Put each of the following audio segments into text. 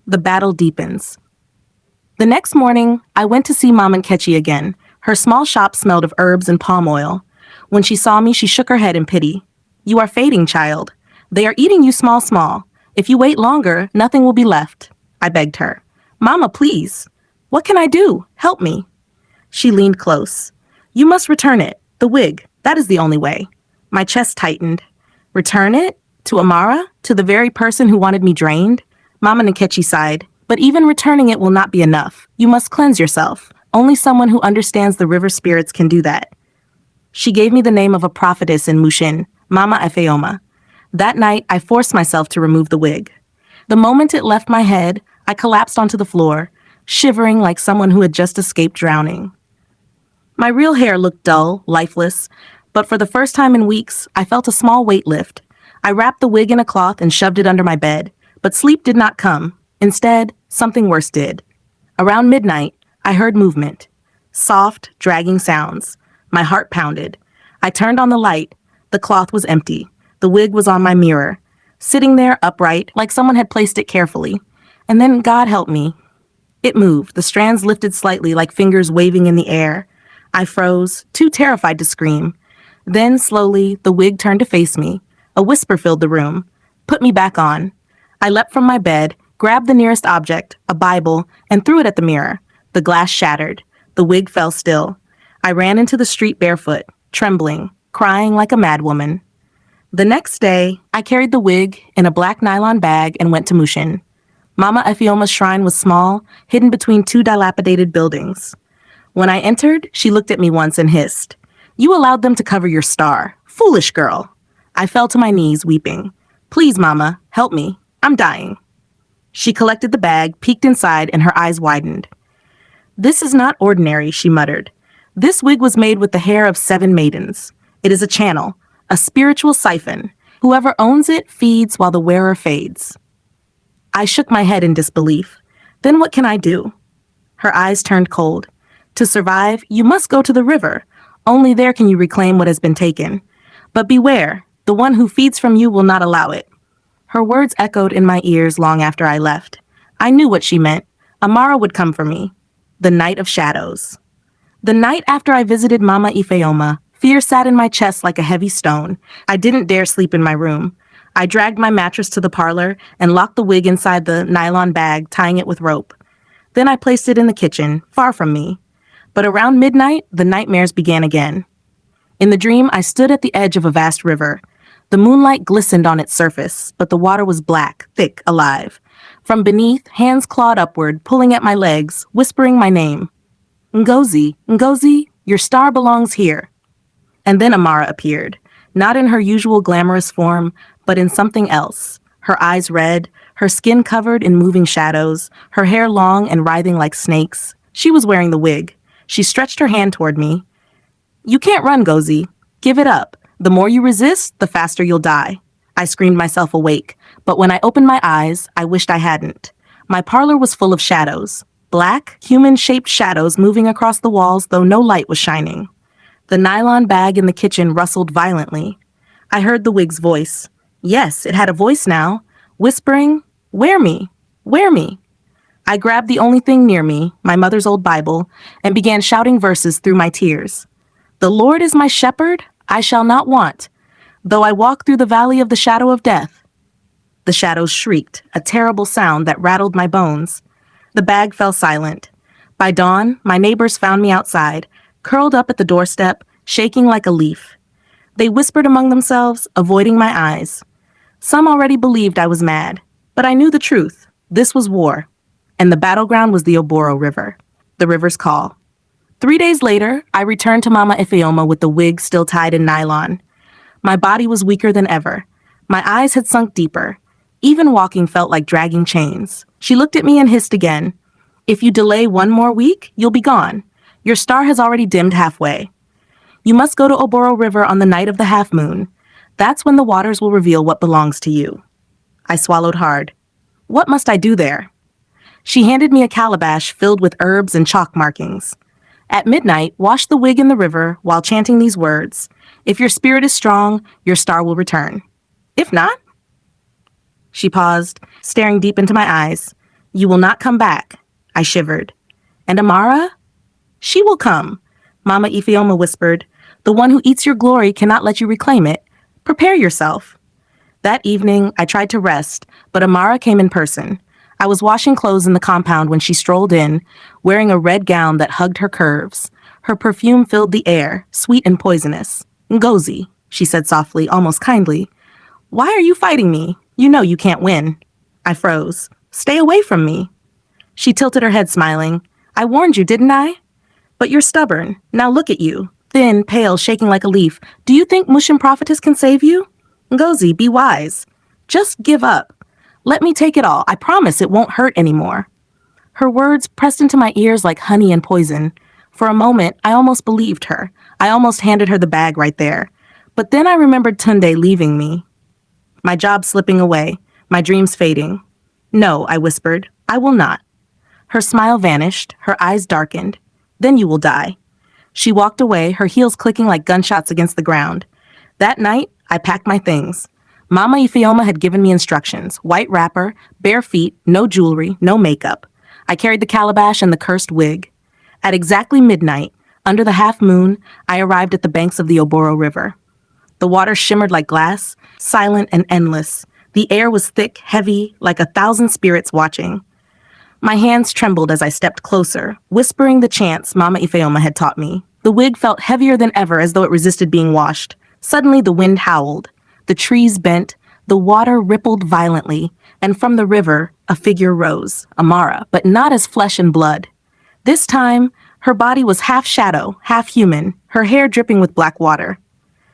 The battle deepens. The next morning, I went to see Mom and Ketchy again. Her small shop smelled of herbs and palm oil. When she saw me, she shook her head in pity. "You are fading, child. They are eating you small, small. If you wait longer, nothing will be left." I begged her. "Mama, please. What can I do? Help me." She leaned close. "You must return it. The wig. That is the only way." My chest tightened. Return it? To Amara? To the very person who wanted me drained? Mama Nkechi sighed. "But even returning it will not be enough. You must cleanse yourself. Only someone who understands the river spirits can do that." She gave me the name of a prophetess in Mushin, Mama Efeoma. That night, I forced myself to remove the wig. The moment it left my head, I collapsed onto the floor, shivering like someone who had just escaped drowning. My real hair looked dull, lifeless, but for the first time in weeks, I felt a small weight lift. I wrapped the wig in a cloth and shoved it under my bed, but sleep did not come. Instead, something worse did. Around midnight, I heard movement. Soft, dragging sounds. My heart pounded. I turned on the light. The cloth was empty. The wig was on my mirror, sitting there upright, like someone had placed it carefully. And then, God help me, it moved. The strands lifted slightly, like fingers waving in the air. I froze, too terrified to scream. Then, slowly, the wig turned to face me. A whisper filled the room. "Put me back on." I leapt from my bed, grabbed the nearest object, a Bible, and threw it at the mirror. The glass shattered. The wig fell still. I ran into the street barefoot, trembling, crying like a madwoman. The next day, I carried the wig in a black nylon bag and went to Mushin. Mama Efeoma's shrine was small, hidden between two dilapidated buildings. When I entered, she looked at me once and hissed, "You allowed them to cover your star. Foolish girl." I fell to my knees, weeping. "Please, Mama, help me. I'm dying." She collected the bag, peeked inside, and her eyes widened. "This is not ordinary," she muttered. "This wig was made with the hair of 7 maidens. It is a channel, a spiritual siphon. Whoever owns it feeds while the wearer fades." I shook my head in disbelief. "Then what can I do?" Her eyes turned cold. "To survive, you must go to the river. Only there can you reclaim what has been taken. But beware, the one who feeds from you will not allow it." Her words echoed in my ears long after I left. I knew what she meant. Amara would come for me. The night of shadows. The night after I visited Mama Ifeoma, fear sat in my chest like a heavy stone. I didn't dare sleep in my room. I dragged my mattress to the parlor and locked the wig inside the nylon bag, tying it with rope. Then I placed it in the kitchen, far from me. But around midnight, the nightmares began again. In the dream, I stood at the edge of a vast river. The moonlight glistened on its surface, but the water was black, thick, alive. From beneath, hands clawed upward, pulling at my legs, whispering my name. "Ngozi, Ngozi, your star belongs here." And then Amara appeared, not in her usual glamorous form, but in something else. Her eyes red, her skin covered in moving shadows, her hair long and writhing like snakes. She was wearing the wig. She stretched her hand toward me. "You can't run, Ngozi. Give it up. The more you resist, the faster you'll die." I screamed myself awake, but when I opened my eyes, I wished I hadn't. My parlor was full of shadows. Black, human-shaped shadows moving across the walls, though no light was shining. The nylon bag in the kitchen rustled violently. I heard the wig's voice. Yes, it had a voice now, whispering, "Wear me, wear me." I grabbed the only thing near me, my mother's old Bible, and began shouting verses through my tears. "The Lord is my shepherd, I shall not want. Though I walk through the valley of the shadow of death." The shadows shrieked, a terrible sound that rattled my bones. The bag fell silent. By dawn, my neighbors found me outside, curled up at the doorstep, shaking like a leaf. They whispered among themselves, avoiding my eyes. Some already believed I was mad, but I knew the truth. This was war, and the battleground was the Oboro River, the river's call. 3 days later, I returned to Mama Ifeoma with the wig still tied in nylon. My body was weaker than ever. My eyes had sunk deeper. Even walking felt like dragging chains. She looked at me and hissed again. "If you delay 1 more week, you'll be gone. Your star has already dimmed halfway. You must go to Oboro River on the night of the half moon. That's when the waters will reveal what belongs to you." I swallowed hard. "What must I do there?" She handed me a calabash filled with herbs and chalk markings. "At midnight, wash the wig in the river while chanting these words. If your spirit is strong, your star will return. If not..." She paused, staring deep into my eyes. You will not come back. I shivered. And Amara? She will come, Mama Ifeoma whispered. The one who eats your glory cannot let you reclaim it. Prepare yourself. That evening, I tried to rest, but Amara came in person. I was washing clothes in the compound when she strolled in, wearing a red gown that hugged her curves. Her perfume filled the air, sweet and poisonous. Ngozi, she said softly, almost kindly. Why are you fighting me? You know you can't win. I froze. Stay away from me. She tilted her head, smiling. I warned you, didn't I? But you're stubborn. Now look at you. Thin, pale, shaking like a leaf. Do you think Mushin Prophetess can save you? Ngozi, be wise. Just give up. Let me take it all. I promise it won't hurt anymore. Her words pressed into my ears like honey and poison. For a moment, I almost believed her. I almost handed her the bag right there. But then I remembered Tunde leaving me. My job slipping away. My dreams fading. No, I whispered. I will not. Her smile vanished. Her eyes darkened. Then you will die. She walked away, her heels clicking like gunshots against the ground. That night, I packed my things. Mama Ifeoma had given me instructions. White wrapper, bare feet, no jewelry, no makeup. I carried the calabash and the cursed wig. At exactly midnight, under the half moon, I arrived at the banks of the Oboro River. The water shimmered like glass, silent and endless. The air was thick, heavy, like 1,000 spirits watching. My hands trembled as I stepped closer, whispering the chants Mama Ifeoma had taught me. The wig felt heavier than ever, as though it resisted being washed. Suddenly the wind howled. The trees bent, the water rippled violently, and from the river a figure rose, Amara, but not as flesh and blood. This time, her body was half shadow, half human, her hair dripping with black water.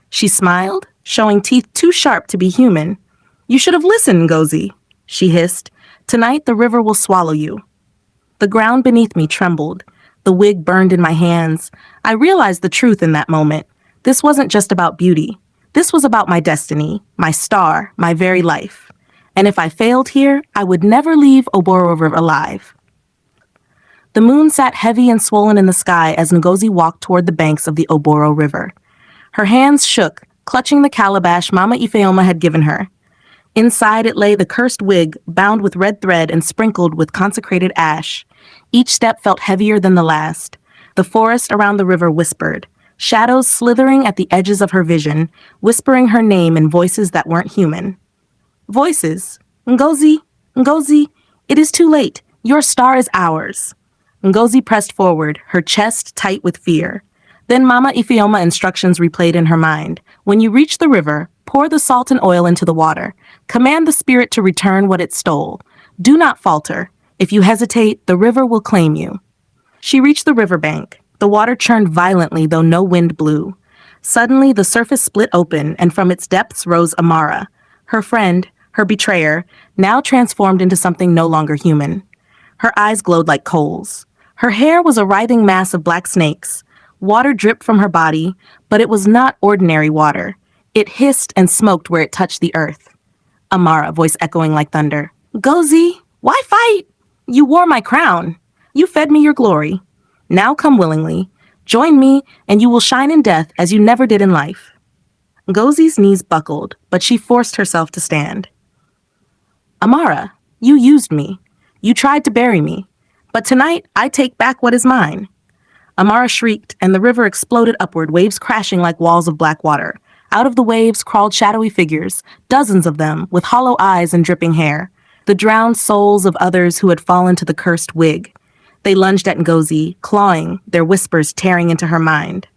She smiled, showing teeth too sharp to be human. You should have listened, Ngozi, she hissed. Tonight the river will swallow you. The ground beneath me trembled. The wig burned in my hands. I realized the truth in that moment. This wasn't just about beauty. This was about my destiny, my star, my very life. And if I failed here, I would never leave Oboro River alive. The moon sat heavy and swollen in the sky as Ngozi walked toward the banks of the Oboro River. Her hands shook, clutching the calabash Mama Ifeoma had given her. Inside it lay the cursed wig, bound with red thread and sprinkled with consecrated ash. Each step felt heavier than the last. The forest around the river whispered, shadows slithering at the edges of her vision, whispering her name in voices that weren't human. Voices. Ngozi, Ngozi, it is too late. Your star is ours. Ngozi pressed forward, her chest tight with fear. Then Mama Ifeoma instructions replayed in her mind. When you reach the river, pour the salt and oil into the water. Command the spirit to return what it stole. Do not falter. If you hesitate, the river will claim you. She reached the riverbank. The water churned violently, though no wind blew. Suddenly, the surface split open, and from its depths rose Amara, her friend, her betrayer, now transformed into something no longer human. Her eyes glowed like coals. Her hair was a writhing mass of black snakes. Water dripped from her body, but it was not ordinary water. It hissed and smoked where it touched the earth. Amara, voice echoing like thunder. Ngozi, why fight? You wore my crown. You fed me your glory. Now come willingly. Join me, and you will shine in death as you never did in life. Ngozi's knees buckled, but she forced herself to stand. Amara, you used me. You tried to bury me. But tonight, I take back what is mine. Amara shrieked, and the river exploded upward, waves crashing like walls of black water. Out of the waves crawled shadowy figures, dozens of them, with hollow eyes and dripping hair, the drowned souls of others who had fallen to the cursed wig. They lunged at Ngozi, clawing, their whispers tearing into her mind.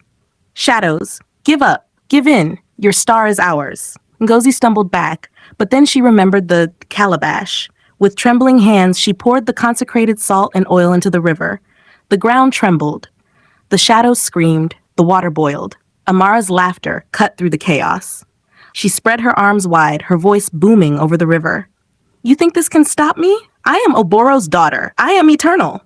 Shadows, give up, give in, your star is ours. Ngozi stumbled back, but then she remembered the calabash. With trembling hands, she poured the consecrated salt and oil into the river. The ground trembled. The shadows screamed, the water boiled. Amara's laughter cut through the chaos. She spread her arms wide, her voice booming over the river. You think this can stop me? I am Oboro's daughter. I am eternal.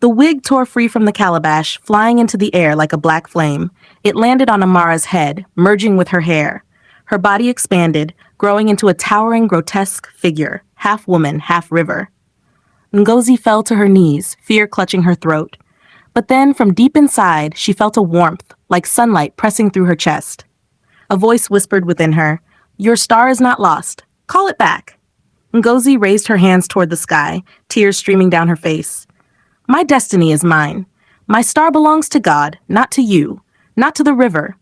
The wig tore free from the calabash, flying into the air like a black flame. It landed on Amara's head, merging with her hair. Her body expanded, growing into a towering, grotesque figure, half woman, half river. Ngozi fell to her knees, fear clutching her throat. But then, from deep inside, she felt a warmth, like sunlight pressing through her chest. A voice whispered within her, Your star is not lost. Call it back. Ngozi raised her hands toward the sky, tears streaming down her face. My destiny is mine. My star belongs to God, not to you, not to the river.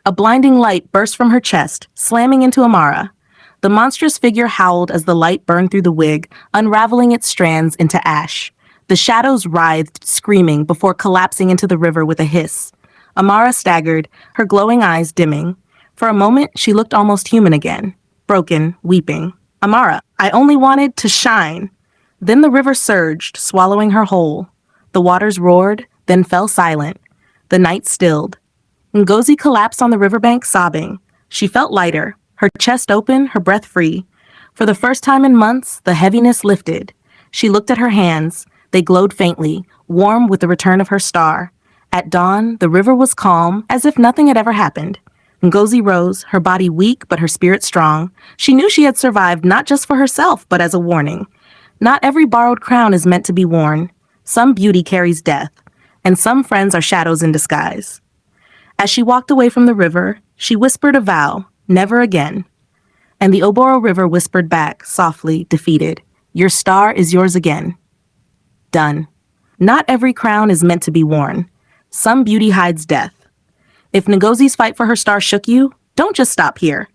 A blinding light burst from her chest, slamming into Amara. The monstrous figure howled as the light burned through the wig, unraveling its strands into ash. The shadows writhed, screaming, before collapsing into the river with a hiss. Amara staggered, her glowing eyes dimming. For a moment, she looked almost human again, broken, weeping. Amara, I only wanted to shine. Then the river surged, swallowing her whole. The waters roared, then fell silent. The night stilled. Ngozi collapsed on the riverbank, sobbing. She felt lighter, her chest open, her breath free. For the first time in months, the heaviness lifted. She looked at her hands. They glowed faintly, warm with the return of her star. At dawn, the river was calm, as if nothing had ever happened. Ngozi rose, her body weak but her spirit strong. She knew she had survived not just for herself, but as a warning. Not every borrowed crown is meant to be worn. Some beauty carries death, and some friends are shadows in disguise. As she walked away from the river, she whispered a vow, never again. And the Oboro River whispered back, softly, defeated, your star is yours again. Done. Not every crown is meant to be worn. Some beauty hides death. If Ngozi's fight for her star shook you, don't just stop here.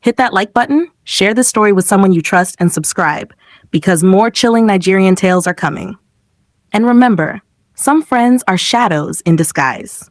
Hit that like button, share this story with someone you trust, and subscribe, because more chilling Nigerian tales are coming. And remember, some friends are shadows in disguise.